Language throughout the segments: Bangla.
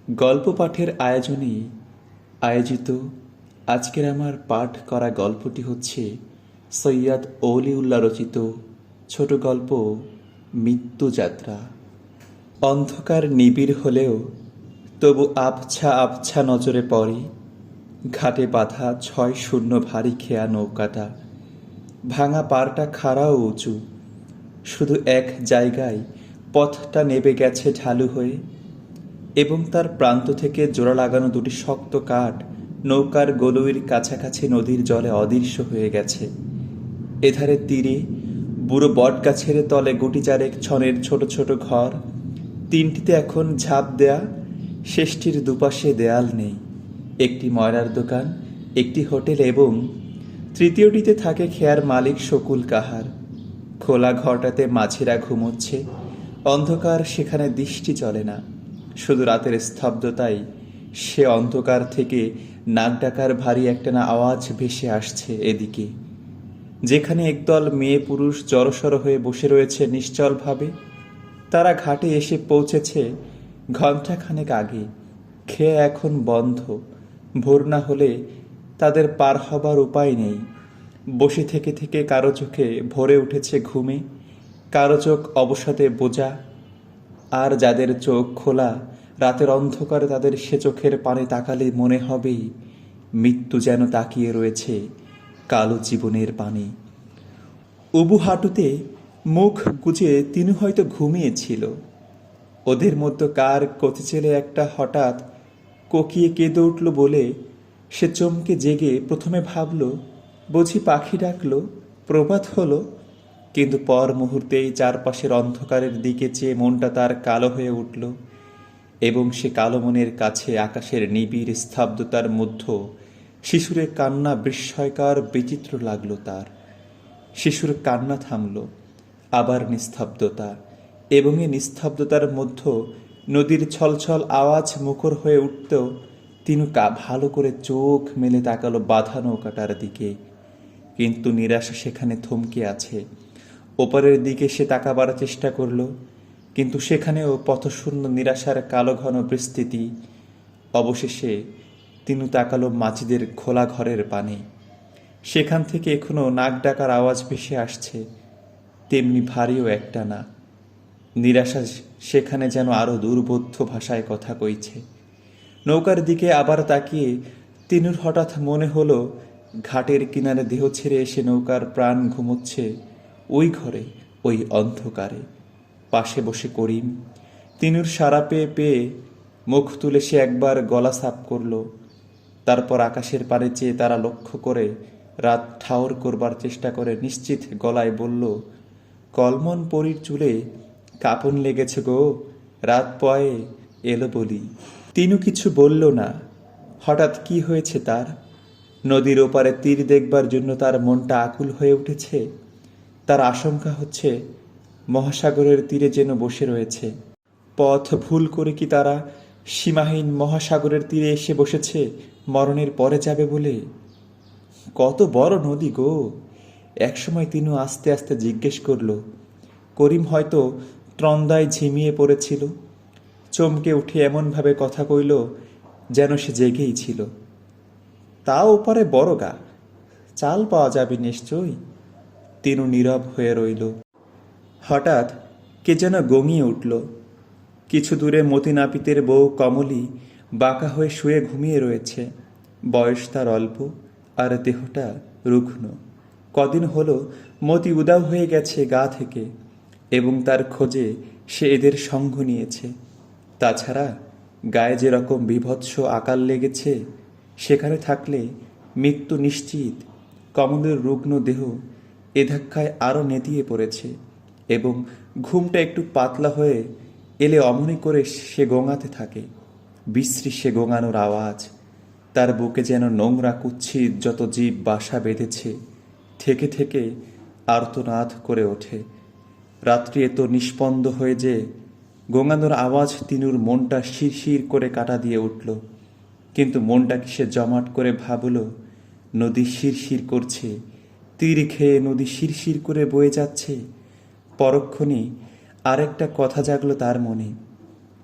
গল্প পাঠের আয়োজনে আয়োজিত আজকের আমার পাঠ করা গল্পটি হচ্ছে সৈয়দ অলিউল্লাহ রচিত ছোট গল্প মৃত্যুযাত্রা। অন্ধকার নিবিড় হলেও তবু আবছা আবছা নজরে পড়ে ঘাটে বাঁধা ৬-০ ভারী খেয়া নৌকাটা। ভাঙা পাড়টা খাড়া ও উঁচু, শুধু এক জায়গায় পথটা নেবে গেছে ঢালু হয়ে, এবং তার প্রান্ত থেকে জোড়া লাগানো দুটি শক্ত কাঠ নৌকার গলুইয়ের কাছাকাছি নদীর জলে অদৃশ্য হয়ে গেছে। এধারে তীরে বুড়ো বটগাছের তলে গুটি চারেক ছনের ছোট ছোট ঘর, তিনটিতে এখন ঝাঁপ দেয়া, শেষটির দুপাশে দেয়াল নেই। একটি ময়রার দোকান, একটি হোটেল এবং তৃতীয়টিতে থাকে খেয়ার মালিক শকুল কাহার। খোলা ঘরটাতে মাঝিরা ঘুমোচ্ছে, অন্ধকার সেখানে দৃষ্টি চলে না, শুধু রাতের স্তব্ধতাই সে অন্ধকার থেকে নাক ডাকার ভারী একটানা আওয়াজ ভেসে আসছে এদিকে, যেখানে একদল মেয়ে পুরুষ জড়সড় হয়ে বসে রয়েছে নিশ্চলভাবে। তারা ঘাটে এসে পৌঁছেছে ঘণ্টাখানেক আগে। খেয়ে এখন বন্ধ, ভোর না হলে তাদের পার হবার উপায় নেই। বসে থেকে থেকে কারো চোখে ভরে উঠেছে ঘুমে, কারো চোখ অবসাদে বোঝা, আর যাদের চোখ খোলা রাতের অন্ধকারে তাদের সে চোখের পানে তাকালে মনে হবেই মৃত্যু যেন তাকিয়ে রয়েছে কালো জীবনের পানে। উবু হাঁটুতে মুখ গুজে তিনু হয়তো ঘুমিয়েছিল। ওদের মধ্যে কার কচিছেলে একটা হঠাৎ কোকিয়ে কেঁদে উঠল বলে সে চমকে জেগে প্রথমে ভাবল বুঝি পাখি ডাকলো, প্রভাত হলো। কিন্তু পর মুহূর্তেই চারপাশের অন্ধকারের দিকে চেয়ে মনটা তার কালো হয়ে উঠল, এবং সে কালো মনের কাছে আকাশের নিবিড় স্তব্ধতার মধ্যে শিশুরের কান্না বিস্ময়কর বিচিত্র লাগল তার। শিশুর কান্না থামল, আবার নিস্তব্ধতা, এবং এই নিস্তব্ধতার মধ্যে নদীর ছলছল আওয়াজ মুখর হয়ে উঠতেও তিনু ভালো করে চোখ মেলে তাকালো বাঁধা নৌকাটার দিকে। কিন্তু নিরাশা সেখানে থমকে আছে। ওপারের দিকে সে তাকাবার চেষ্টা করল, কিন্তু সেখানেও পথশূন্য নিরাশার কালো ঘন বিস্তৃতি। অবশেষে তিনু তাকালো মাঝিদের খোলা ঘরের পানে। সেখান থেকে এখনো নাক ডাকার আওয়াজ ভেসে আসছে, তেমনি ভারীও একটা না। নিরাশা সেখানে যেন আরো দুর্বোধ্য ভাষায় কথা কইছে। নৌকার দিকে আবার তাকিয়ে তিনুর হঠাৎ মনে হলো ঘাটের কিনারে দেহ ছেড়ে এসে নৌকার প্রাণ ঘুমোচ্ছে ওই ঘরে, ওই অন্ধকারে। পাশে বসে করিম। তিনুর সারা পেয়ে পেয়ে মুখ তুলে সে একবার গলা সাফ করল, তারপর আকাশের পানে চেয়ে তারা লক্ষ্য করে রাত ঠাউর করবার চেষ্টা করে নিশ্চিত গলায় বলল, কলমন পরীর চুলে কাপন লেগেছে গো, রাত পয়ে এলো বলি। তিনু কিছু বলল না। হঠাৎ কি হয়েছে তার? নদীর ওপারে তীর দেখবার জন্য তার মনটা আকুল হয়ে উঠেছে। তার আশঙ্কা হচ্ছে মহাসাগরের তীরে যেন বসে রয়েছে। পথ ভুল করে কি তারা সীমাহীন মহাসাগরের তীরে এসে বসেছে মরণের পরে যাবে বলে? কত বড় নদী গো! একসময় তিনু আস্তে আস্তে জিজ্ঞেস করল। করিম হয়তো ত্রন্দায় ঝিমিয়ে পড়েছিল। চমকে উঠে এমনভাবে কথা কইল যেন সে জেগেই ছিল। তাও ওপারে বড় গা, চাল পাওয়া যাবে নিশ্চয়ই। তিনু নীরব হয়ে রইল। হঠাৎ কে যেন গঙিয়ে উঠল। কিছু দূরে মতি নাপিতের বউ কমলি বাঁকা হয়ে শুয়ে ঘুমিয়ে রয়েছে। বয়স তার অল্প, আর দেহটা রুগ্ন। কদিন হলো মতি উদাও হয়ে গেছে গা থেকে, এবং তার খোঁজে সে এদের সঙ্গ নিয়েছে। তাছাড়া গায়ে যেরকম বীভৎস আকাল লেগেছে, সেখানে থাকলে মৃত্যু নিশ্চিত। কমলের রুগ্ন দেহ এ ধাক্কায় আরও নেতিয়ে পড়েছে, এবং ঘুমটা একটু পাতলা হয়ে এলে অমনি করে সে গোঙাতে থাকে। বিশ্রী সে গোঙানোর আওয়াজ। তার বুকে যেন নোংরা কুচ্ছিত যত জীব বাসা বেঁধেছে থেকে থেকে আর্তনাদ করে ওঠে। রাত্রি এত নিষ্পন্দ হয়ে যে গোঙানোর আওয়াজ তিনুর মনটা শিরশির করে কাটা দিয়ে উঠল। কিন্তু মনটাকে সে জমাট করে ভাবল, নদী শিরশির করছে, তীর খেয়ে নদী শিরশির করে বয়ে যাচ্ছে। পরক্ষণে আরেকটা কথা জাগলো তার মনে,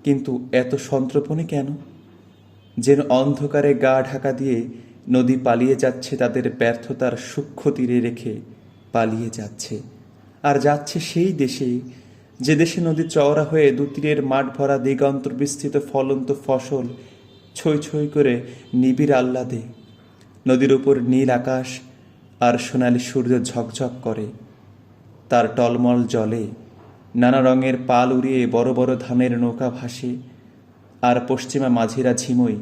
কিন্তু এত সন্ত্রপণে কেন? যেন অন্ধকারে গা ঢাকা দিয়ে নদী পালিয়ে যাচ্ছে, তাদের ব্যর্থতার সূক্ষ্ম তীরে রেখে পালিয়ে যাচ্ছে। আর যাচ্ছে সেই দেশে, যে দেশে নদী চওড়া হয়ে দুতীরের মাঠ ভরা দিগন্তর বিস্তৃত ফলন্ত ফসল ছই ছই করে নিবিড় আহ্লাদে। নদীর উপর নীল আকাশ আর সোনালি সূর্য ঝকঝক করে। তার টলমল জলে নানা রঙের পাল উড়িয়ে বড় বড় ধানের নৌকা ভাসে। আর পশ্চিমা মাঝিরা ঝিমুই,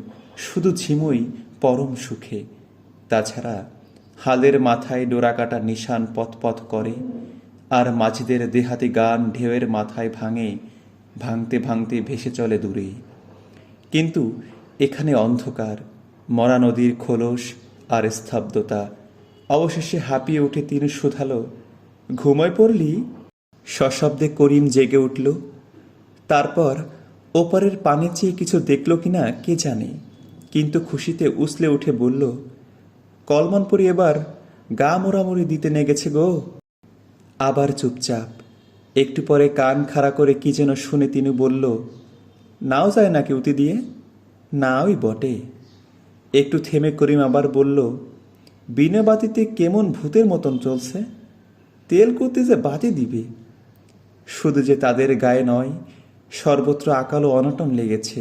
শুধু ঝিমুই পরম সুখে। তাছাড়া হালের মাথায় ডোরাকাটা নিশান পথ করে। আর মাঝিদের দেহাতি গান ঢেউয়ের মাথায় ভাঙে, ভাঙতে ভাঙতে ভেসে চলে দূরে। কিন্তু এখানে অন্ধকার, মরা নদীর খোলস আর স্তব্ধতা। অবশেষে হাঁপিয়ে উঠে তিনি শুধালো, ঘুমোয় পড়লি? সশব্দে করিম জেগে উঠল। তারপর ওপারের পানে চেয়ে কিছু দেখল কিনা কে জানে, কিন্তু খুশিতে উছলে উঠে বলল, কলমানপুরি এবার গা মোড়ামুড়ি দিতে নেগেছে গো। আবার চুপচাপ। একটু পরে কান খাড়া করে কি যেন শুনে তিনি বলল, নাও যায় নাকি উতি দিয়ে? নাওই বটে। একটু থেমে করিম আবার বলল, বিনা বাতিতে কেমন ভূতের মতন চলছে। তেল করতে যে বাতি দিবে। শুধু যে তাদের গায়ে নয়, সর্বত্র আকালো অনটন লেগেছে,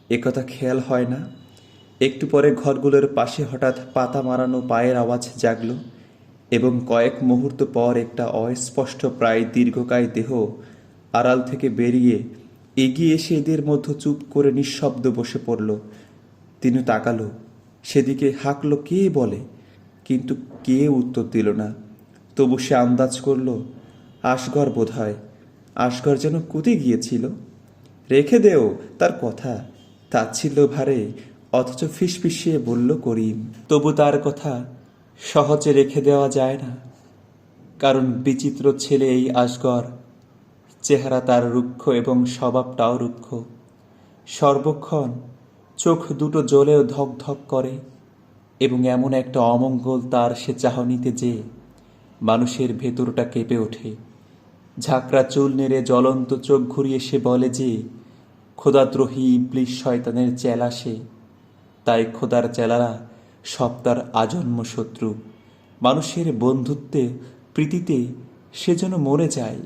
একথা খেয়াল হয় না। একটু পরে ঘরগুলোর পাশে হঠাৎ পাতা মারানো পায়ের আওয়াজ জাগল, এবং কয়েক মুহূর্ত পর একটা অস্পষ্ট প্রায় দীর্ঘকায় দেহ আড়াল থেকে বেরিয়ে এগিয়ে এসে এদের মধ্যে চুপ করে নিঃশব্দ বসে পড়ল। তিনি তাকালো, সেদিকে হাঁকলো কে বলে, কিন্তু কে উত্তর দিল না। তবু সে আন্দাজ করল, আসগর বোধ হয়। আসগর যেন কুতি গিয়েছিল। রেখে দেও তার কথা, তাচ্ছিল্য ভারে অথচ ফিসফিসিয়ে বলল করিম। তবু তার কথা সহজে রেখে দেওয়া যায় না, কারণ বিচিত্র ছেলে এই আসগর। চেহারা তার রুক্ষ এবং স্বভাবটাও রুক্ষ। সর্বক্ষণ চোখ দুটো জ্বলেও ধক ধক করে, এবং এমন একটা অমঙ্গল তার সে চাহনিতে যে মানুষের ভেতরটা কেঁপে ওঠে। ঝাঁকড়া চুল নেড়ে জ্বলন্ত চোখ ঘুরিয়ে সে বলে যে খোদাদ্রোহী ইবলিশ শয়তানের চেলা সে। তাই খোদার চেলারা সব তার আজন্ম শত্রু। মানুষের বন্ধুত্বে প্রীতিতে সে যেন মরে যায়,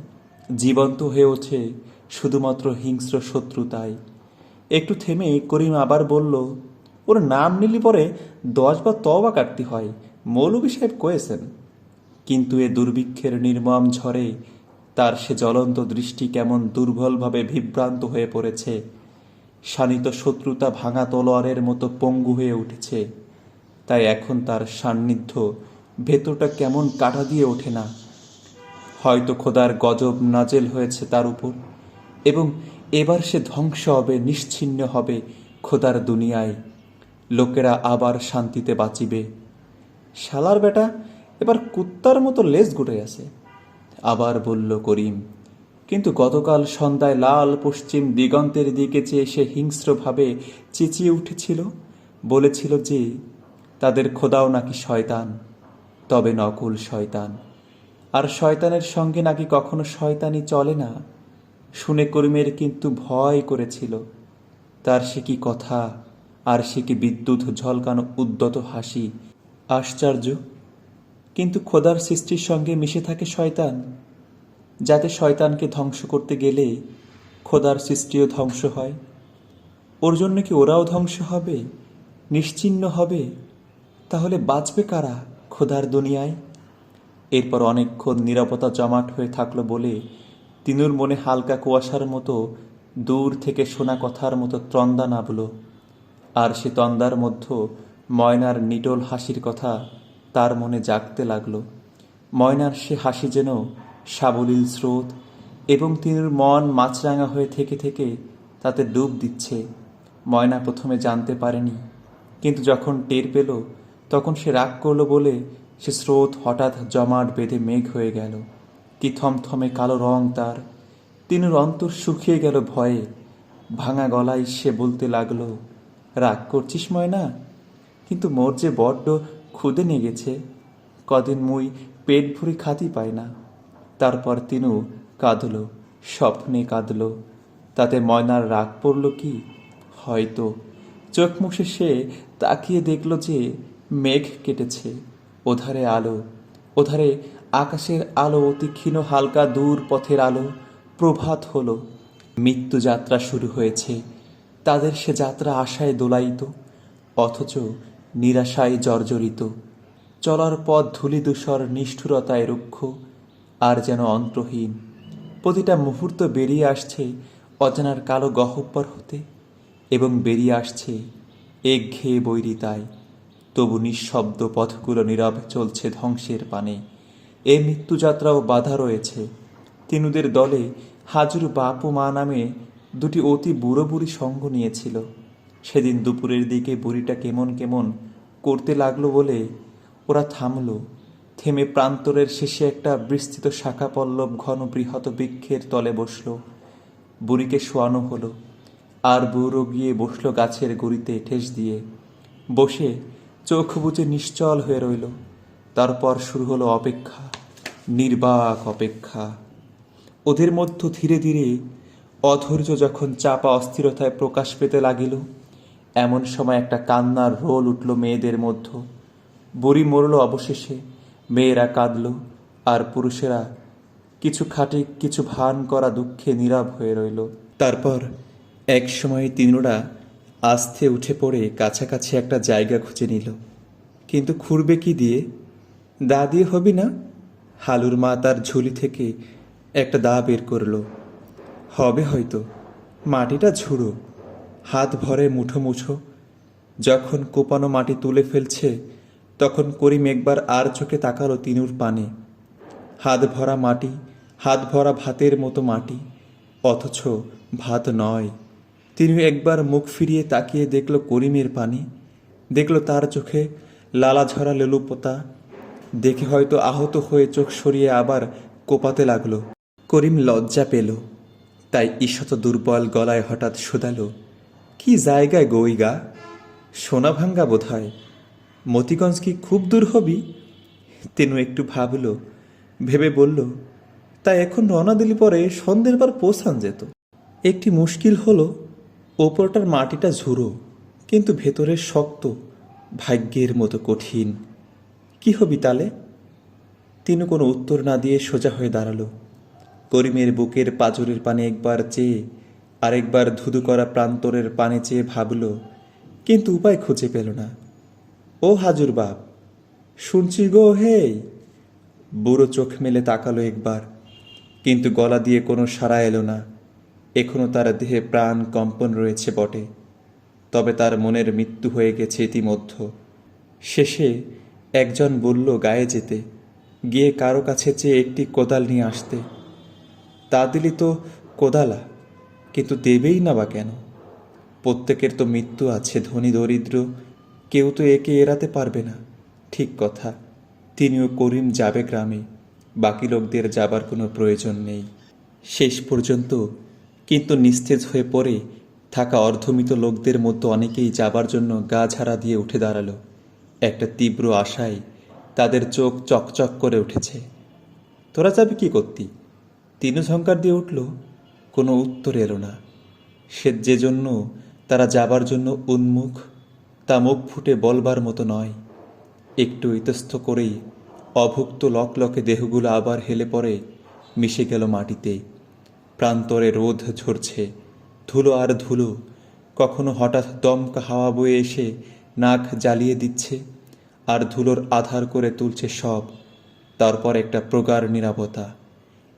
জীবন্ত হয়ে ওঠে শুধুমাত্র হিংস্র শত্রুতায়। একটু থেমে করিম আবার বলল, ওর নাম নিলি পরে 10 বার তওবা কাটতে হয়, মৌলভী সাহেব কয়েছেন। কিন্তু এ দুর্ভিক্ষের নির্মম ঝড়ে তার সে জ্বলন্ত দৃষ্টি কেমন দুর্বলভাবে বিভ্রান্ত হয়ে পড়েছে। শানিত শত্রুতা ভাঙা তলোয়ারের মতো পঙ্গু হয়ে উঠেছে। তাই এখন তার সান্নিধ্য ভেতরটা কেমন কাটা দিয়ে ওঠে না। হয়তো খোদার গজব নাজেল হয়েছে তার উপর, এবং এবার সে ধ্বংস হবে, নিশ্চিহ্ন হবে খোদার দুনিয়ায়। লোকেরা আবার শান্তিতে বাঁচিবে। শালার বেটা এবার কুত্তার মতো লেজ গুটে আছে, আবার বলল করিম। কিন্তু গতকাল সন্ধ্যায় লাল পশ্চিম দিগন্তের দিকে চেয়ে সে হিংস্রভাবে চেঁচিয়ে উঠেছিল, বলেছিল যে তাদের খোদাও নাকি শয়তান, তবে নকল শয়তান। আর শয়তানের সঙ্গে নাকি কখনো শয়তানি চলে না। শুনে করিমের কিন্তু ভয় করেছিল। তার সে কি কথা, আর সে কি বিদ্যুৎ ঝলকানো উদ্যত হাসি! আশ্চর্য! কিন্তু খোদার সৃষ্টির সঙ্গে মিশে থাকে শয়তান, যাতে শয়তানকে ধ্বংস করতে গেলে খোদার সৃষ্টিও ধ্বংস হয়। ওর জন্য কি ওরাও ধ্বংস হবে, নিশ্চিহ্ন হবে? তাহলে বাঁচবে কারা খোদার দুনিয়ায়? এরপর অনেকক্ষণ নীরবতা জমাট হয়ে থাকলো বলে তিনুর মনে হালকা কুয়াশার মতো দূর থেকে শোনা কথার মতো ত্রন্দা নাবল। আর সে তন্দার মধ্যে ময়নার নিটোল হাসির কথা তার মনে জাগতে লাগলো। ময়নার সে হাসি যেন সাবলীল স্রোত, এবং তিনুর মন মাছরাঙা হয়ে থেকে থেকে তাতে ডুব দিচ্ছে। ময়না প্রথমে জানতে পারেনি, কিন্তু যখন টের পেল তখন সে রাগ করল বলে সে স্রোত হঠাৎ জমাট বেঁধে মেঘ হয়ে গেল। কি থমথমে কালো রং তার! তিনুর অন্তর শুকিয়ে গেল ভয়ে। ভাঙা গলায় সে বলতে লাগলো, রাগ করছিস ময়না? কিন্তু মোর যে বড্ড ক্ষুদে নেগেছে, কদিন মুই পেট ভরি খাতি পাই না। তারপর তিনু কাঁদল, স্বপ্নে কাঁদল। তাতে ময়নার রাগ পড়ল কি? হয়তো। চোখ মুছে সে তাকিয়ে দেখল যে মেঘ কেটেছে, ওধারে আলো, ওধারে আকাশের আলো, অতি ক্ষীণ হালকা দূর পথের আলো। প্রভাত হলো, মৃত্যু যাত্রা শুরু হয়েছে। তাদের সে যাত্রা আশায় দোলায়িত, অথচ নিরাশায় জর্জরিত। চলার পথ ধূলিধূসর, নিষ্ঠুরতায় রুক্ষ, আর যেন অন্তহীন। প্রতিটা মুহূর্ত বেরিয়ে আসছে অজানার কালো গহ্বর হতে, এবং বেরিয়ে আসছে একঘেয়ে বৈরিতায়। তবু নিঃশব্দ পথগুলো নীরব চলছে ধ্বংসের পানে। এ মৃত্যুযাত্রাও বাধা রয়েছে। তিনুদের দলে হাজুর বাপ ও মা নামে দুটি অতি বুড়ো বুড়ি সঙ্গ নিয়েছিল। সেদিন দুপুরের দিকে বুড়িটা কেমন কেমন করতে লাগলো বলে ওরা থামল। থেমে প্রান্তরের শেষে একটা বিস্তৃত শাখা পল্লব ঘন বৃহৎ বৃক্ষের তলে বসল। বুড়িকে শোয়ানো হলো, আর বুড়ো গিয়ে বসল গাছের গুড়িতে ঠেস দিয়ে। বসে চোখ বুজে নিশ্চল হয়ে রইল। তারপর শুরু হলো অপেক্ষা, নির্বাক অপেক্ষা। ওদের মধ্য ধীরে ধীরে অধৈর্য যখন চাপা অস্থিরতায় প্রকাশ পেতে লাগিল, এমন সময় একটা কান্নার রোল উঠল মেয়েদের মধ্য। বুড়ি মরল অবশেষে, মেয়েরা কাঁদল, আর পুরুষেরা কিছু খাটে কিছু ভান করা দুঃখে নীরব হয়ে রইল। তারপর এক সময় তিনুরা আস্তে উঠে পড়ে কাছাকাছি একটা জায়গা খুঁজে নিল। কিন্তু খুঁড়বে কি দিয়ে? দা দিয়ে হবি না? হালুর মা তার ঝুলি থেকে একটা দা বের করল। হবে হয়তো, মাটিটা ঝুড়ো, হাত ভরে মুঠো মুঠো। যখন কোপানো মাটি তুলে ফেলছে, তখন করিম একবার আর চোখে তাকালো তিনুর পানে। হাত ভরা মাটি, হাত ভরা ভাতের মতো মাটি, অথচ ভাত নয়। তিনু একবার মুখ ফিরিয়ে তাকিয়ে দেখল করিমের পানে, দেখল তার চোখে লালা ঝরা লেলুপোতা। দেখে হয়তো আহত হয়ে চোখ সরিয়ে আবার কোপাতে লাগলো। করিম লজ্জা পেল, তাই ঈষৎ দুর্বল গলায় হঠাৎ শোধালো, কি জায়গায় গইগা? সোনাভাঙ্গা বোধ হয়। মতিগঞ্জ কি খুব দূর হবি? তেনু একটু ভাবল, ভেবে বলল, তা এখন রওনা দিলি পরে সন্ধ্যের পর পৌঁছান যেত। একটি মুশকিল হলো, ওপরটার মাটিটা ঝুড়ো, কিন্তু ভেতরের শক্ত, ভাগ্যের মতো কঠিন। কি হবি তালে? তিনু কোনো উত্তর না দিয়ে সোজা হয়ে দাঁড়ালো। করিমের বুকের পাঁজরের পানে একবার চেয়ে আরেকবার ধুধু করা প্রান্তরের পানে চেয়ে ভাবল, কিন্তু উপায় খুঁজে পেল না। ও হাজুর বাপ, শুনছি গো হেই। বুড়ো চোখ মেলে তাকালো একবার, কিন্তু গলা দিয়ে কোনো সাড়া এলো না। এখনো তার দেহে প্রাণ কম্পন রয়েছে বটে, তবে তার মনের মৃত্যু হয়ে গেছে ইতিমধ্যে। শেষে একজন বলল গায়ে যেতে, গিয়ে কারো কাছে চেয়ে একটি কোদাল নিয়ে আসতে। তা দিলি তো কোদালা, কিন্তু দেবেই না বা কেন? প্রত্যেকের তো মৃত্যু আছে, ধনী দরিদ্র, কেউ তো একে এড়াতে পারবে না। ঠিক কথা, তিনিও করিম যাবে গ্রামে, বাকি লোকদের যাবার কোনো প্রয়োজন নেই। শেষ পর্যন্ত কিন্তু নিস্তেজ হয়ে পড়ে থাকা অর্ধমিত লোকদের মধ্যে অনেকেই যাবার জন্য গা ঝাড়া দিয়ে উঠে দাঁড়ালো। একটা তীব্র আশায় তাদের চোখ চকচক করে উঠেছে। তোরা যাবি কি করতি? তিনু ঝঙ্কার দিয়ে উঠল, কোনো উত্তর এলো না। সে যে জন্য তারা যাবার জন্য উন্মুখ, তা মুখ ফুটে বলবার মতো নয়। একটু ইতস্থ করেই অভুক্ত লকলকে দেহগুলো আবার হেলে পড়ে মিশে গেল মাটিতে। প্রান্তরে রোদ ঝরছে, ধুলো আর ধুলো। কখনো হঠাৎ দমকা হাওয়া বয়ে এসে নাক জ্বালিয়ে দিচ্ছে, আর ধুলোর আধার করে তুলছে সব। তারপর একটা প্রগাঢ় নীরবতা,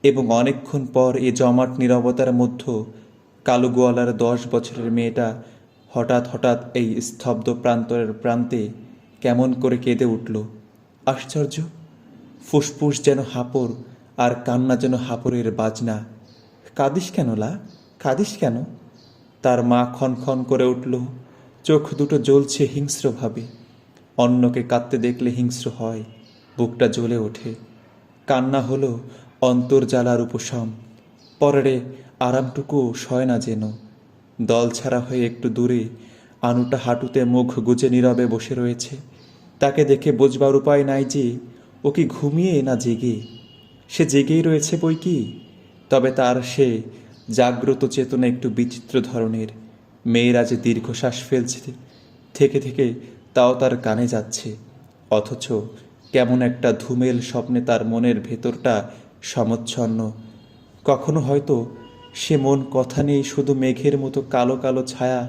এবং অনেকক্ষণ পর এ জমাট নীরবতার মধ্যে কালো গোয়ালার 10 বছরের মেয়েটা হঠাৎ হঠাৎ এই স্তব্ধ প্রান্তরের প্রান্তে কেমন করে কেঁদে উঠল। আশ্চর্য! ফুসফুস যেন হাঁপড়, আর কান্না যেন হাঁপড়ের বাজনা। কাঁদিস কেন লা, কাঁদিস কেন? তার মা ক্ষণক্ষণ করে উঠল, চোখ দুটো জ্বলছে হিংস্রভাবে। অন্যকে কাঁদতে দেখলে হিংস্র হয়, বুকটা জ্বলে ওঠে। কান্না হলো অন্তর্জালার উপশম, পরে আরামটুকু সয় না যেন। দল ছাড়া হয়ে একটু দূরে আনুটা হাঁটুতে মুখ গুজে নীরবে বসে রয়েছে। তাকে দেখে বোঝবার উপায় নাই যে ও কি ঘুমিয়ে না জেগে। সে জেগেই রয়েছে বই কি, তবে তার সে জাগ্রত চেতনা একটু বিচিত্র ধরনের। মেয়েরা যে দীর্ঘশ্বাস ফেলছে থেকে থেকে তাও তার কানে যাচ্ছে, অথচ কেমন একটা ধুমেল স্বপ্নে তার মনের ভেতরটা সমচ্ছন্ন। কখনো হয়তো সে মন কথা নেই, শুধু মেঘের মতো কালো কালো ছায়া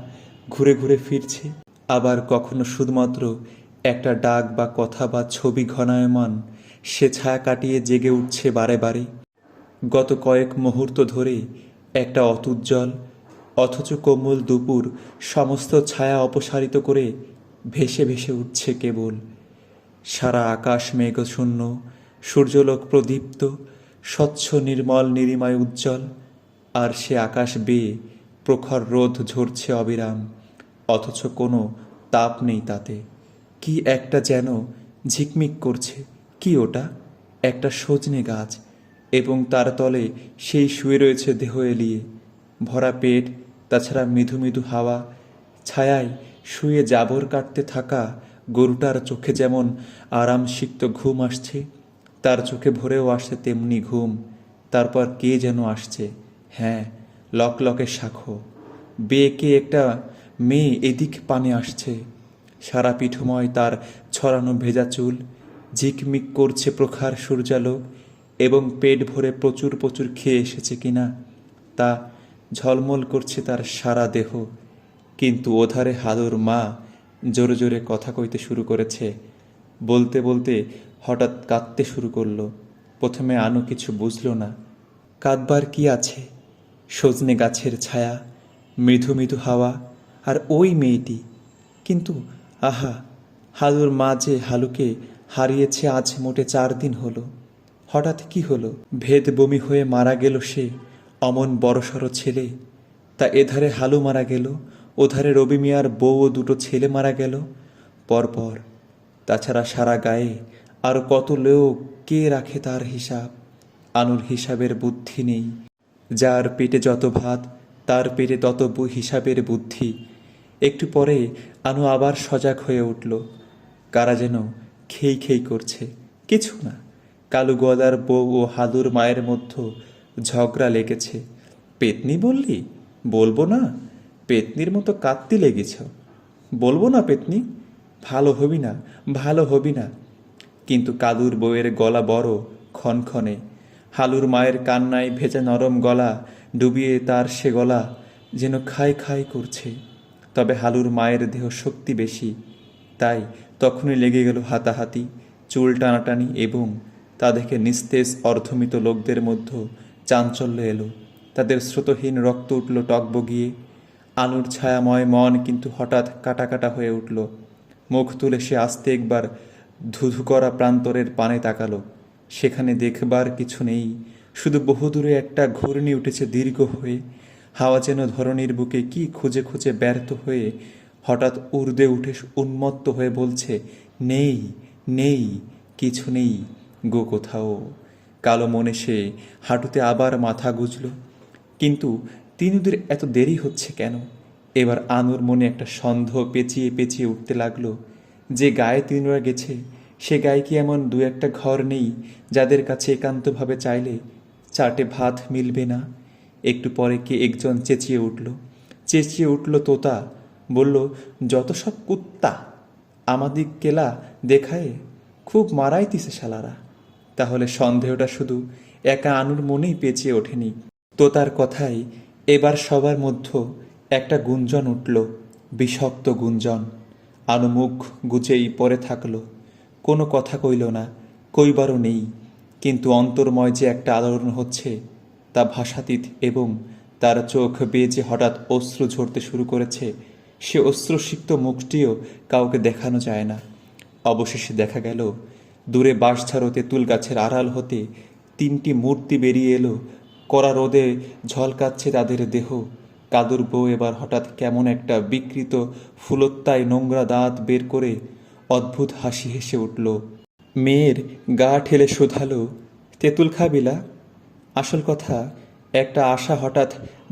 ঘুরে ঘুরে ফিরছে, আবার কখনো শুধুমাত্র একটা ডাক বা কথা বা ছবি ঘনায়মান, সে ছায়া কাটিয়ে জেগে উঠছে বারে বারে। গত কয়েক মুহূর্ত ধরে একটা অতুজ্জ্বল অথচ কোমল দুপুর সমস্ত ছায়া অপসারিত করে ভেসে ভেসে উঠছে কেবল। সারা আকাশ মেঘশূন্য, সূর্যলোক প্রদীপ্ত, স্বচ্ছ নির্মল নিরিমায় উজ্জ্বল, আর সে আকাশ বেয়ে প্রখর রোদ ঝরছে অবিরাম, অথচ কোনো তাপ নেই তাতে। কি একটা যেন ঝিকমিক করছে। কি ওটা? একটা সজনে গাছ, এবং তার তলে সেই শুয়ে রয়েছে দেহ এলিয়ে, ভরা পেট, তাছাড়া মৃদু মৃদু হাওয়া। ছায়ায় শুয়ে জাবর কাটতে থাকা গরুটার চোখে যেমন আরাম সিক্ত ঘুম আসছে, তার চোখে ভরেও আসছে তেমনি ঘুম। তারপর কে যেন আসছে, হ্যাঁ, লকলকে সাক্ষ্য। বেয়ে কে একটা মেয়ে এদিক পানে আসছে, সারা পিঠময় তার ছড়ানো ভেজা চুল, ঝিকমিক করছে প্রখর সূর্যালোক, এবং পেট ভরে প্রচুর প্রচুর খেয়ে এসেছে কিনা তা ঝলমল করছে তার সারা দেহ। কিন্তু ওধারে হালুর মা জোরে জোরে কথা কইতে শুরু করেছে। বলতে বলতে হঠাৎ কাঁদতে শুরু করলো। প্রথমে আনু কিছু বুঝল না। কাঁদবার কি আছে? সজনে গাছের ছায়া, মৃদু মৃদু হাওয়া, আর ওই মেয়েটি। কিন্তু আহা, হালুর মা যে হালুকে হারিয়েছে আজ মোটে 4 দিন হলো। হঠাৎ কি হলো? ভেদ বমি হয়ে মারা গেল সে অমন বড়সড় ছেলে। তা এধারে হালু মারা গেল, ওধারে রবি মিয়ার বউ ও 2টো ছেলে মারা গেল পরপর। তাছাড়া সারা গায়ে আর কত লোক, কে রাখে তার হিসাব? আনুর হিসাবের বুদ্ধি নেই। যার পেটে যত ভাত, তার পেটে তত হিসাবের বুদ্ধি। একটু পরে আনু আবার সজাগ হয়ে উঠল। কারা যেন খেই খেই করছে। কিছু না, কালু গদার বউ ও হালুর মায়ের মধ্যে ঝগড়া লেগেছে। পেতনি বললি? বলবো না। পেতনির মতো কাঁদতে লেগেছ। বলবো না পেতনি? ভালো হবি না, ভালো হবি না। কিন্তু কালুর বউয়ের গলা বড় ক্ষণক্ষণে। হালুর মায়ের কান্নায় ভেজা নরম গলা ডুবিয়ে তার সে গলা যেন খাই খাই করছে। তবে হালুর মায়ের দেহ শক্তি বেশি, তাই তখনই লেগে গেল হাতাহাতি, চুল টানাটানি, এবং তা দেখে নিস্তেজ অর্ধমিত লোকদের মধ্যে চাঞ্চল্য এলো। তাদের স্রোতহীন রক্ত উঠল টকবগিয়ে। আলুর ছায়াময় মন কিন্তু হঠাৎ কাটা কাটা হয়ে উঠল। মুখ তুলে সে আস্তে একবার ধুধু করা প্রান্তরের পানে তাকালো। সেখানে দেখবার কিছু নেই, শুধু বহুদূরে একটা ঘূর্ণি উঠেছে দীর্ঘ হয়ে। হাওয়া যেন ধরণীর বুকে কি খুঁজে খুঁজে ব্যর্থ হয়ে হঠাৎ ঊর্ধ্বে উঠে উন্মত্ত হয়ে বলছে, নেই, নেই, কিছু নেই গো কোথাও। কালো মনে সে হাঁটুতে আবার মাথা গুজল। কিন্তু তিনুদের এত দেরি হচ্ছে কেন? এবার আনুর মনে একটা সন্দেহ পেঁচিয়ে পেঁচিয়ে উঠতে লাগলো। যে গায়ে তিনুরা গেছে, সে গায়ে কি এমন 2-1টা ঘর নেই যাদের কাছে একান্তভাবে চাইলে 4টে ভাত মিলবে না? একটু পরে কে একজন চেঁচিয়ে উঠল তোতা। বলল, যত সব কুত্তা আমাদিক কেলা দেখায়, খুব মারাইতিছে শালারা। তাহলে সন্দেহটা শুধু একা আনুর মনেই পেঁচিয়ে ওঠেনি। তোতার কথায় এবার সবার মধ্যে একটা গুঞ্জন উঠল, বিষাক্ত গুঞ্জন। আনু মুখ গুজেই পড়ে থাকলো, কোনো কথা কইল না, কইবারও নেই। কিন্তু অন্তর্ময় যে একটা আলোড়ন হচ্ছে তা ভাষাতীত, এবং তার চোখ বেয়ে যে হঠাৎ অশ্রু ঝরতে শুরু করেছে, সে অশ্রুসিক্ত মুখটিও কাউকে দেখানো যায় না। অবশেষে দেখা গেল দূরে বাঁশঝাড় তেঁতুল গাছের আড়াল হতে 3টি মূর্তি বেরিয়ে এলো। কড়া রোদে ঝলকাচ্ছে তাদের দেহ। কাদুর বউ এবার হঠাৎ কেমন একটা বিকৃত ফুলত্তায় নোংরা দাঁত বের করে অদ্ভুত হাসি হেসে উঠল। মেয়ের গা ঠেলে শোধালো, তেঁতুল খাবিলা? আসল কথা, একটা আশা হঠাৎ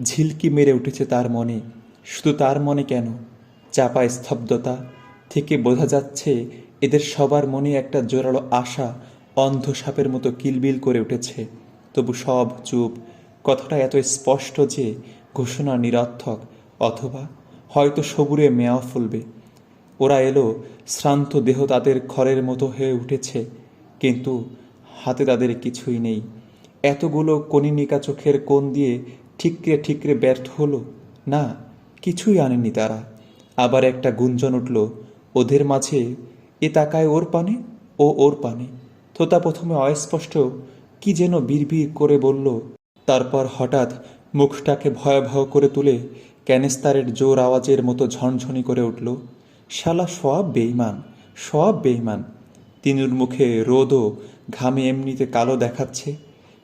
ঝিলকি মেরে উঠেছে তার মনে। শুধু তার মনে কেন, চাপা স্তব্ধতা থেকে বোঝা যাচ্ছে এদের সবার মনে একটা জোরালো আশা অন্ধ সাপের মতো কিলবিল করে উঠেছে। তবু সব চুপ। কথাটা এত স্পষ্ট যে ঘোষণা নিরর্থক, অথবা হয়তো সবুরে মেয়াও ফুলবে। ওরা এলো, শ্রান্ত দেহ তাদের খড়ের মতো হয়ে উঠেছে, কিন্তু হাতে তাদের কিছুই নেই। এতগুলো কনিনিকা চোখের কোণ দিয়ে ঠিকরে ঠিকরে ব্যর্থ হলো না, কিছুই আনেনি তারা। আবার একটা গুঞ্জন উঠল ওদের মাঝে, এ তাকায় ওর পানে, ও ওর পানে। তোতা প্রথমে অস্পষ্ট কি যেন বিড়বিড় করে বলল, তারপর হঠাৎ মুখটাকে ভয়াবহ করে তুলে ক্যানেস্তারের জোর আওয়াজের মতো ঝনঝনি করে উঠল, শালা সব বেইমান, সব বেইমান। তিনুর মুখে রোদ ও ঘামে এমনিতে কালো দেখাচ্ছে,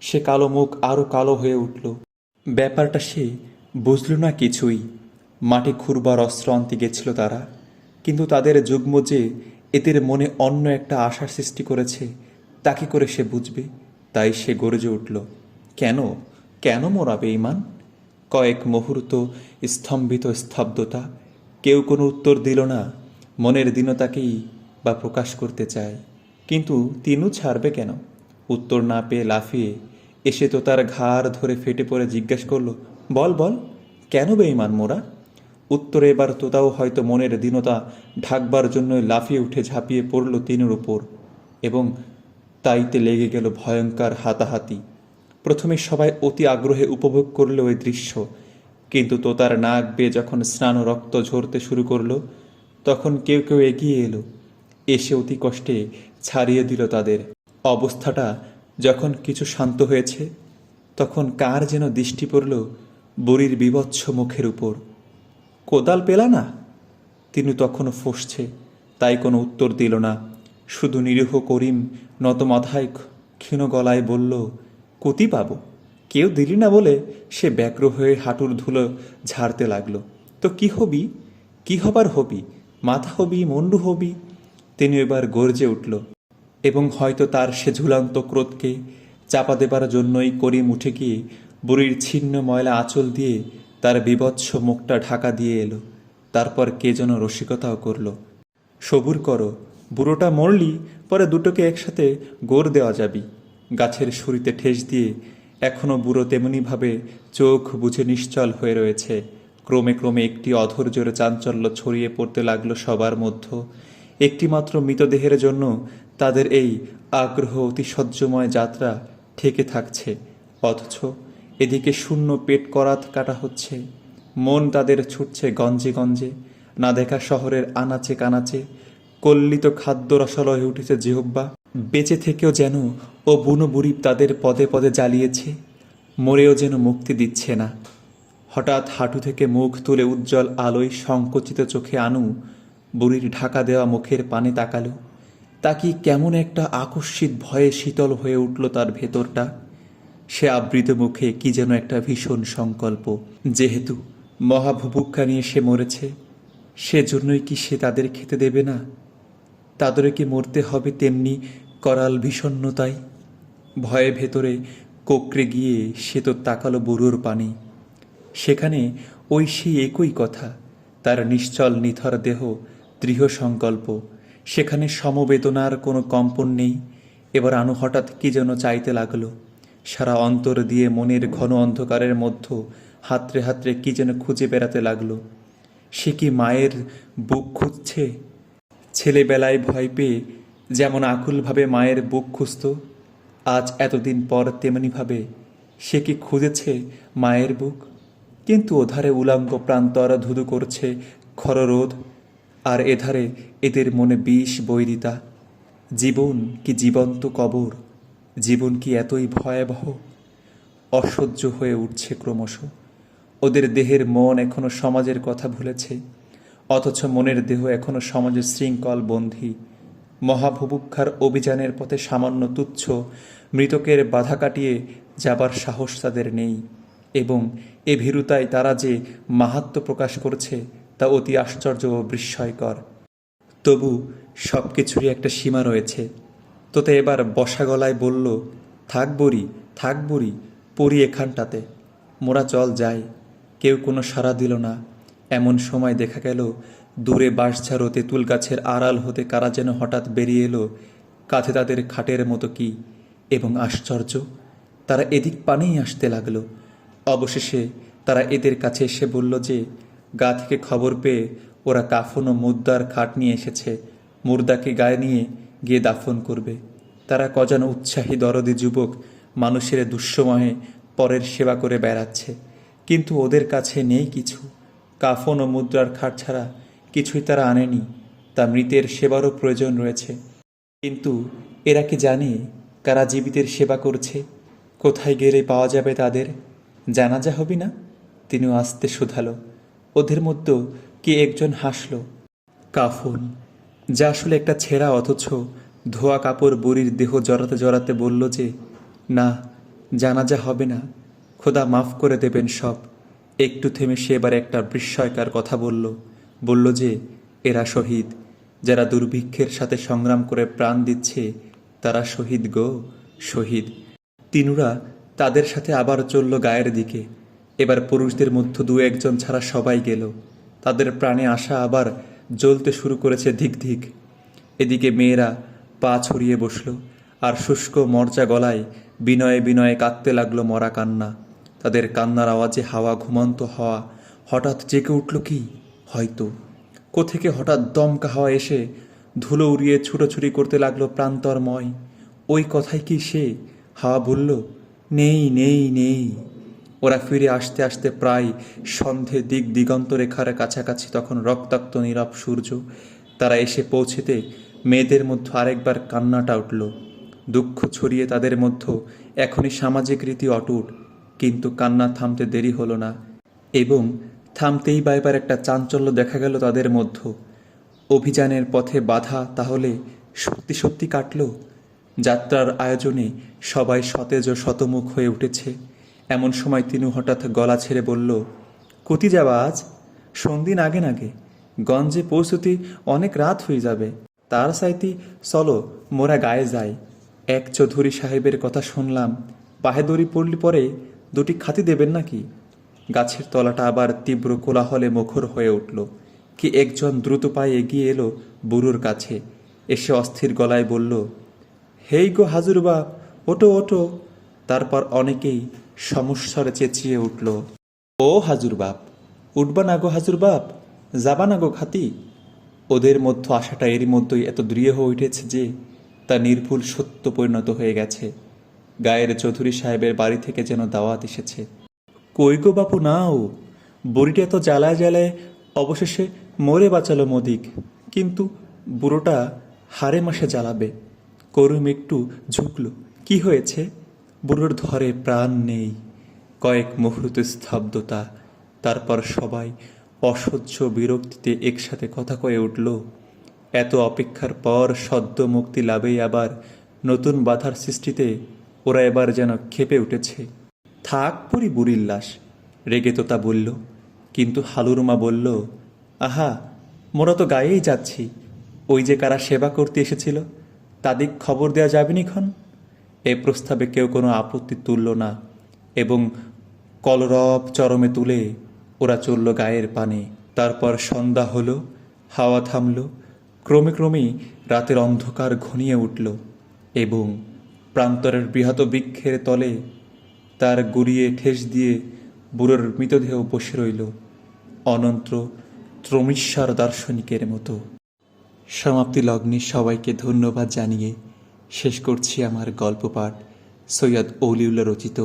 সে কালো মুখ আরও কালো হয়ে উঠল। ব্যাপারটা সে বুঝল না কিছুই। মাটি খুঁড়বার অস্ত্র আনতে গেছিল তারা, কিন্তু তাদের যুগ্ম যে এদের মনে অন্য একটা আশার সৃষ্টি করেছে, তা কি করে সে বুঝবে? তাই সে গর্জে উঠল, কেন, কেন মোরা বেঈমান? কয়েক মুহূর্ত স্তম্ভিত স্তব্ধতা। কেউ কোনো উত্তর দিল না। মনের দীনতাকেই বা প্রকাশ করতে চায়, কিন্তু তিনু ছাড়বে কেন? উত্তর না পেয়ে লাফিয়ে এসে তো তার ঘাড় ধরে ফেটে পড়ে জিজ্ঞেস করল, বল বল, কেন বেঈমান মোরা? উত্তরে এবার তোতাও হয়তো মনের দীনতা ঢাকবার জন্যই লাফিয়ে উঠে ঝাঁপিয়ে পড়ল তিনুর উপর, এবং তাইতে লেগে গেল ভয়ঙ্কর হাতাহাতি। প্রথমে সবাই অতি আগ্রহে উপভোগ করল ওই দৃশ্য, কিন্তু তোতার নাক বেয়ে যখন স্নান রক্ত ঝরতে শুরু করলো, তখন কেউ কেউ এগিয়ে এলো, এসে অতি কষ্টে ছাড়িয়ে দিল তাদের। অবস্থাটা যখন কিছু শান্ত হয়েছে, তখন কার যেন দৃষ্টি পড়ল বুড়ির বীভৎস মুখের উপর। কোদাল পেলা না? তিনি তখনও ফসছে, তাই কোনো উত্তর দিল না। শুধু নিরীহ করিম নত মাথায় ক্ষীণ গলায় বলল, কতি পাব? কেউ দিলি না বলে সে ব্যগ্র হয়ে হাঁটুর ধুলো ঝাড়তে লাগলো। তো কি হবি, কি হবার হবি? মাথা হবি, মুন্ডু হবি? তিনি এবার গর্জে উঠল, এবং হয়তো তার সে ঝুলন্ত ক্রোধকে চাপা দেবার জন্যই করিম উঠে গিয়ে বুড়ির ছিন্ন ময়লা আঁচল দিয়ে তার বীভৎস মুখটা ঢাকা দিয়ে এলো। তারপর কে যেন রসিকতাও করল, সবুর করো, বুড়োটা মরলি পরে দুটোকে একসাথে গোর দেওয়া যাবি। গাছের সুরিতে ঠেস দিয়ে এখনও বুড়ো তেমনিভাবে চোখ বুঝে নিশ্চল হয়ে রয়েছে। ক্রমে ক্রমে একটি অধৈর্যের চাঞ্চল্য ছড়িয়ে পড়তে লাগলো সবার মধ্যে। একটিমাত্র মৃতদেহের জন্য তাদের এই আগ্রহ অতিশয্যময় যাত্রা ঠেকে থাকছে, অথচ এদিকে শূন্য পেট করাত কাটা হচ্ছে। মন তাদের ছুটছে গঞ্জে গঞ্জে, না দেখা শহরের আনাচে কানাচে। কল্লিত খাদ্য রসালো হয়ে উঠেছে জিহ্বা। বেঁচে থেকেও যেন ও বুনো বুড়ি তাদের পদে পদে জ্বালিয়েছে, মরেও যেন মুক্তি দিচ্ছে না। হঠাৎ হাঁটু থেকে মুখ তুলে উজ্জ্বল আলোয় সংকুচিত চোখে আনু বুড়ির ঢাকা দেওয়া মুখের পানে তাকালো। তা কি কেমন একটা আকস্মিক ভয়ে শীতল হয়ে উঠল তার ভেতরটা। সে আবৃত মুখে কি যেন একটা ভীষণ সংকল্প, যেহেতু মহাভুভুক্ষা নিয়ে সে মরেছে, সেজন্যই কি সে তাদের খেতে দেবে না? তাদেরও কি মরতে হবে তেমনি করাল বিষণ্ণতায়? ভয়ে ভেতরে কোকড়ে গিয়ে সে তো তাকালো বুড়োর পানে। সেখানে ওই সেই একই কথা, তার নিশ্চল নিথর দেহ, দৃঢ় সংকল্প। সেখানে সমবেদনার কোনো কম্পন নেই। এবার আনু হঠাৎ কি যেন চাইতে লাগলো। সারা অন্তর দিয়ে মনের ঘন অন্ধকারের মধ্য হাতড়ে হাতড়ে কি যেন খুঁজে বেড়াতে লাগলো। সে কি মায়ের বুক খুঁজছে? ছেলেবেলায় ভয় পেয়ে যেমন আকুলভাবে মায়ের বুক খুঁজত, আজ এতদিন পর তেমনিভাবে সে কি খুঁজেছে মায়ের বুক? কিন্তু ওধারে উলাঙ্গ প্রান্তর ধুধু করছে খররোদ, আর এধারে এদের মনে বিষ বৈরিতা। জীবন কি জীবন্ত কবর? জীবন কি এতই ভয়াবহ? অসহ্য হয়ে উঠছে ক্রমশ। ওদের দেহের মন এখনো সমাজের কথা ভুলেছে, অথচ মনের দেহ এখনো সমাজের শৃঙ্খল বন্দী। মহাভুভুক্ষার অভিযানের পথে সামান্য তুচ্ছ মৃতকের বাধা কাটিয়ে যাবার সাহস তাদের নেই, এবং এ ভীরুতায় তারা যে মাহাত্ম্য প্রকাশ করছে তা অতি আশ্চর্য ও বিস্ময়কর। তবু সব কিছুরই একটা সীমা রয়েছে। তোতে এবার বসা গলায় বলল, থাক বুড়ি, থাক বুড়ি, পড়ি এখানটাতে, মোরা চল যাই। কেউ কোনো সাড়া দিল না। এমন সময় দেখা গেল দূরে বাঁশঝাড় তেঁতুল গাছের আড়াল হতে কারা যেন হঠাৎ বেরিয়ে এলো, কাঁধে তাদের খাটের মতো কি, এবং আশ্চর্য, তারা এদিক পানেই আসতে লাগলো। অবশেষে তারা এদের কাছে এসে বলল যে, গা থেকে খবর পেয়ে ওরা কাফন ও মুদ্রার খাট নিয়ে এসেছে। মুর্দাকে গায়ে নিয়ে গিয়ে দাফন করবে। তারা কজন উৎসাহী দরদি যুবক মানুষের দুঃসময়ে পরের সেবা করে বেড়াচ্ছে, কিন্তু ওদের কাছে নেই কিছু। কাফন ও মুদ্রার খাট ছাড়া কিছুই তারা আনেনি। তা মৃতের সেবারও প্রয়োজন রয়েছে, কিন্তু এরা কি জানে কারা জীবিতের সেবা করছে? কোথায় গেলে পাওয়া যাবে তাদের? জানাজা হবি না? তিনিও আস্তে শুধালো। ওদের মধ্যে কে একজন হাসল। কাফন, যা আসলে একটা ছেঁড়া অথচ ধোয়া কাপড় বুড়ির দেহ জড়াতে জড়াতে বলল যে, না, জানাজা হবে না, খোদা মাফ করে দেবেন সব। একটু থেমে সে এবার একটা বিস্ময়কার কথা বলল যে, এরা শহীদ। যারা দুর্ভিক্ষের সাথে সংগ্রাম করে প্রাণ দিচ্ছে তারা শহীদ গো, শহীদ। তিনুরা তাদের সাথে আবার চলল গায়ের দিকে। এবার পুরুষদের মধ্যে দু একজন ছাড়া সবাই গেল। তাদের প্রাণে আশা আবার জ্বলতে শুরু করেছে ধিক ধিক। এদিকে মেয়েরা পা ছড়িয়ে বসল, আর শুষ্ক মরচা গলায় বিনয়ে বিনয়ে কাঁদতে লাগলো মরা কান্না। তাদের কান্নার আওয়াজে হাওয়া, ঘুমন্ত হাওয়া হঠাৎ জেগে উঠল কি হয়তো। কোথেকে হঠাৎ দমকা হাওয়া এসে ধুলো উড়িয়ে ছুটোছুটি করতে লাগলো প্রান্তরময়। ওই কথাই কি সে? হাওয়া বলল, নেই নেই নেই। ওরা ফিরে আসতে আসতে প্রায় সন্ধে দিগন্ত রেখার কাছাকাছি। তখন রক্তাক্ত নীরব সূর্য। তারা এসে পৌঁছেতে মেয়েদের মধ্যে আরেকবার কান্নাটা উঠল। দুঃখ ছড়িয়ে তাদের মধ্যে এখনই সামাজিক রীতি অটুট, কিন্তু কান্না থামতে দেরি হলো না। এবং থামতেই বা এবার একটা চাঞ্চল্য দেখা গেল তাদের মধ্যে। অভিযানের পথে বাধা তাহলে সত্যি সত্যি কাটল। যাত্রার আয়োজনে সবাই সতেজ ও শতমুখ হয়ে উঠেছে। এমন সময় তিনু হঠাৎ গলা ছেড়ে বলল, কোথি যাবা আজ? সন্ধিন আগে নাগে গঞ্জে পৌঁছতে অনেক রাত হয়ে যাবে। তার সাইতি চলো মোরা গায়ে যাই। এক চৌধুরী সাহেবের কথা শুনলাম, পায়ে দড়ি পড়লি পরে দুটি খাতি দেবেন নাকি? গাছের তলাটা আবার তীব্র কোলাহলে মুখর হয়ে উঠল। কি একজন দ্রুত পায়ে এগিয়ে এলো বুড়োর কাছে, এসে অস্থির গলায় বলল, হেই গো হাজুর বাপ, ওটো ওটো। তারপর অনেকেই সমস্বরে চেঁচিয়ে উঠল, ও হাজুর বাপ, উঠবা না গো হাজুর বাপ, যাবা না গো খাতি। ওদের মধ্যে আশাটা এরই মধ্যেই এত দৃঢ় হয়ে উঠেছে যে তা নির্ভুল সত্য পরিণত হয়ে গেছে। গায়ের চৌধুরী সাহেবের বাড়ি থেকে যেন দাওয়াত এসেছে। কই গো বাপু নাও, বুড়িটা এত জ্বালায় জ্বালায় অবশেষে মরে বাঁচালো মদিক, কিন্তু বুড়োটা হারে মাসে জ্বালাবে। করুম একটু ঝুঁকল। কি হয়েছে? বুড়োর ধরে প্রাণ নেই। কয়েক মুহূর্ত স্তব্ধতা, তারপর সবাই অসহ্য বিরক্তিতে একসাথে কথা কয়ে উঠল, এত অপেক্ষার পর সদ্য মুক্তি লাভেই আবার নতুন বাধার সৃষ্টিতে ওরা এবার যেন ক্ষেপে উঠেছে। থাক পুরি বুড়ির লাশ, রেগে তোতা বলল। কিন্তু হালুরমা বলল, আহা, মোরা তো গায়েই যাচ্ছি। ওই যে কারা সেবা করতে এসেছিল তাদের খবর দেওয়া যাবে নিখন। এ প্রস্তাবে কেউ কোনো আপত্তি তুলল না, এবং কলরব চরমে তুলে ওরা চলল গায়ের পানে। তারপর সন্ধ্যা হলো, হাওয়া থামল, ক্রমে ক্রমেই রাতের অন্ধকার ঘনিয়ে উঠল, এবং প্রান্তরের বৃহৎ বৃক্ষের তলে তার গুড়িয়ে ঠেস দিয়ে বুড়োর মৃতদেহ বসে রইল অনন্ত ত্রমীশ্বর দার্শনিকের মতো। সমাপ্তি লগ্নে সবাইকে ধন্যবাদ জানিয়ে শেষ করছি আমার গল্প পাঠ, সৈয়দ অলিউল্লাহ রচিত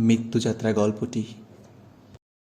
মৃত্যুযাত্রা গল্পটি।